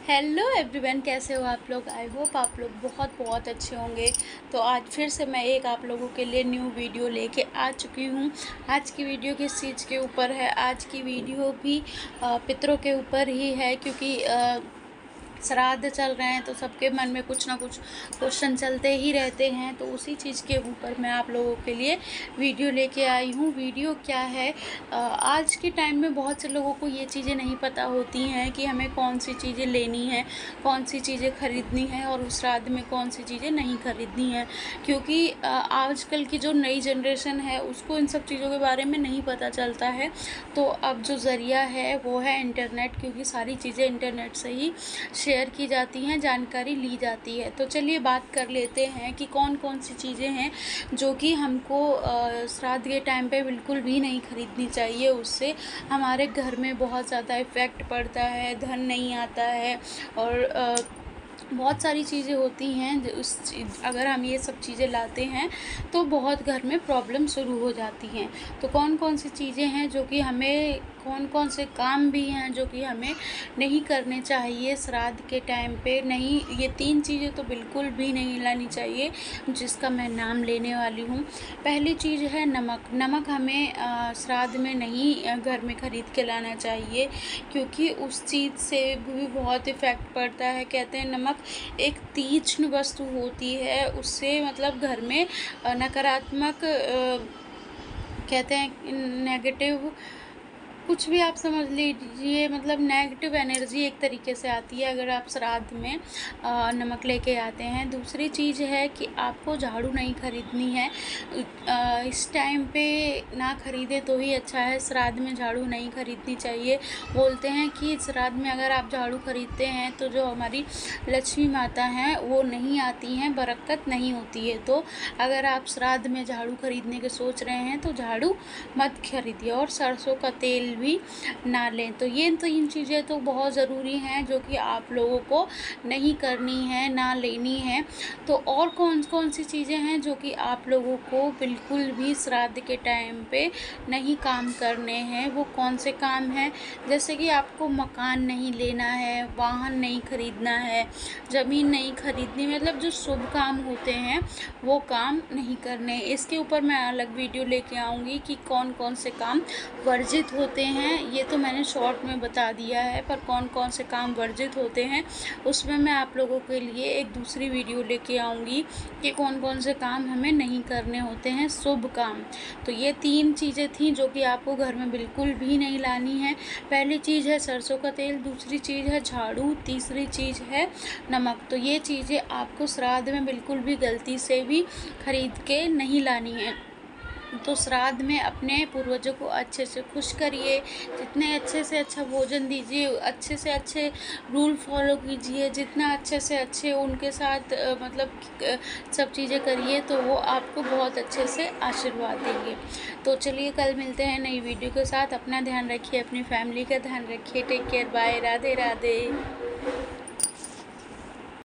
Hello everyone, कैसे हो आप लोग। आई होप आप लोग बहुत बहुत अच्छे होंगे। तो आज फिर से मैं एक आप लोगों के लिए न्यू वीडियो लेके आ चुकी हूँ। आज की वीडियो किस चीज़ के ऊपर है? आज की वीडियो भी पितरों के ऊपर ही है, क्योंकि श्राद्ध चल रहे हैं तो सबके मन में कुछ ना कुछ क्वेश्चन चलते ही रहते हैं। तो उसी चीज़ के ऊपर मैं आप लोगों के लिए वीडियो लेके आई हूँ। वीडियो क्या है, आज के टाइम में बहुत से लोगों को ये चीज़ें नहीं पता होती हैं कि हमें कौन सी चीज़ें लेनी है, कौन सी चीज़ें ख़रीदनी है और उस श्राद्ध में कौन सी चीज़ें नहीं ख़रीदनी है। क्योंकि आजकल की जो नई जनरेशन है उसको इन सब चीज़ों के बारे में नहीं पता चलता है। तो अब जो ज़रिया है वो है इंटरनेट, क्योंकि सारी चीज़ें इंटरनेट से ही शेयर की जाती हैं, जानकारी ली जाती है। तो चलिए बात कर लेते हैं कि कौन कौन सी चीज़ें हैं जो कि हमको श्राद्ध के टाइम पे बिल्कुल भी नहीं ख़रीदनी चाहिए। उससे हमारे घर में बहुत ज़्यादा इफ़ेक्ट पड़ता है, धन नहीं आता है और बहुत सारी चीज़ें होती हैं। अगर हम ये सब चीज़ें लाते हैं तो बहुत घर में प्रॉब्लम शुरू हो जाती हैं। तो कौन कौन सी चीज़ें हैं जो कि हमें, कौन कौन से काम भी हैं जो कि हमें नहीं करने चाहिए श्राद्ध के टाइम पे। नहीं, ये 3 चीज़ें तो बिल्कुल भी नहीं लानी चाहिए जिसका मैं नाम लेने वाली हूँ। पहली चीज़ है नमक। नमक हमें श्राद्ध में नहीं घर में ख़रीद के लाना चाहिए, क्योंकि उस चीज़ से भी बहुत इफ़ेक्ट पड़ता है। कहते हैं नमक एक तीक्ष्ण वस्तु होती है, उससे मतलब घर में नकारात्मक कहते हैं नेगेटिव, कुछ भी आप समझ लीजिए, मतलब नेगेटिव एनर्जी एक तरीके से आती है अगर आप श्राद्ध में नमक लेके आते हैं। दूसरी चीज़ है कि आपको झाड़ू नहीं ख़रीदनी है। इस टाइम पे ना ख़रीदे तो ही अच्छा है। श्राद्ध में झाड़ू नहीं ख़रीदनी चाहिए। बोलते हैं कि श्राद्ध में अगर आप झाड़ू ख़रीदते हैं तो जो हमारी लक्ष्मी माता हैं वो नहीं आती हैं, बरकत नहीं होती है। तो अगर आप श्राद्ध में झाड़ू ख़रीदने के सोच रहे हैं तो झाड़ू मत खरीदिए और सरसों का तेल भी ना लें। तो ये 3 चीज़ें तो बहुत ज़रूरी हैं जो कि आप लोगों को नहीं करनी है, ना लेनी है। तो और कौन कौन सी चीज़ें हैं जो कि आप लोगों को बिल्कुल भी श्राद्ध के टाइम पे नहीं काम करने हैं? वो कौन से काम हैं? जैसे कि आपको मकान नहीं लेना है, वाहन नहीं खरीदना है, ज़मीन नहीं खरीदनी, मतलब जो शुभ काम होते हैं वो काम नहीं करने। इसके ऊपर मैं अलग वीडियो लेके आऊँगी कि कौन कौन से काम वर्जित होते हैं। ये तो मैंने शॉर्ट में बता दिया है, पर कौन कौन से काम वर्जित होते हैं उसमें मैं आप लोगों के लिए एक दूसरी वीडियो लेके आऊँगी कि कौन कौन से काम हमें नहीं करने होते हैं, शुभ काम। तो ये 3 चीज़ें थी जो कि आपको घर में बिल्कुल भी नहीं लानी है। पहली चीज़ है सरसों का तेल, दूसरी चीज़ है झाड़ू, तीसरी चीज़ है नमक। तो ये चीज़ें आपको श्राद्ध में बिल्कुल भी गलती से भी ख़रीद के नहीं लानी है। तो श्राद्ध में अपने पूर्वजों को अच्छे से खुश करिए, जितने अच्छे से अच्छा भोजन दीजिए, अच्छे से अच्छे रूल फॉलो कीजिए, जितना अच्छे से अच्छे उनके साथ मतलब सब चीज़ें करिए तो वो आपको बहुत अच्छे से आशीर्वाद देंगे। तो चलिए कल मिलते हैं नई वीडियो के साथ। अपना ध्यान रखिए, अपनी फैमिली का ध्यान रखिए। Take care, bye, Radhe Radhe.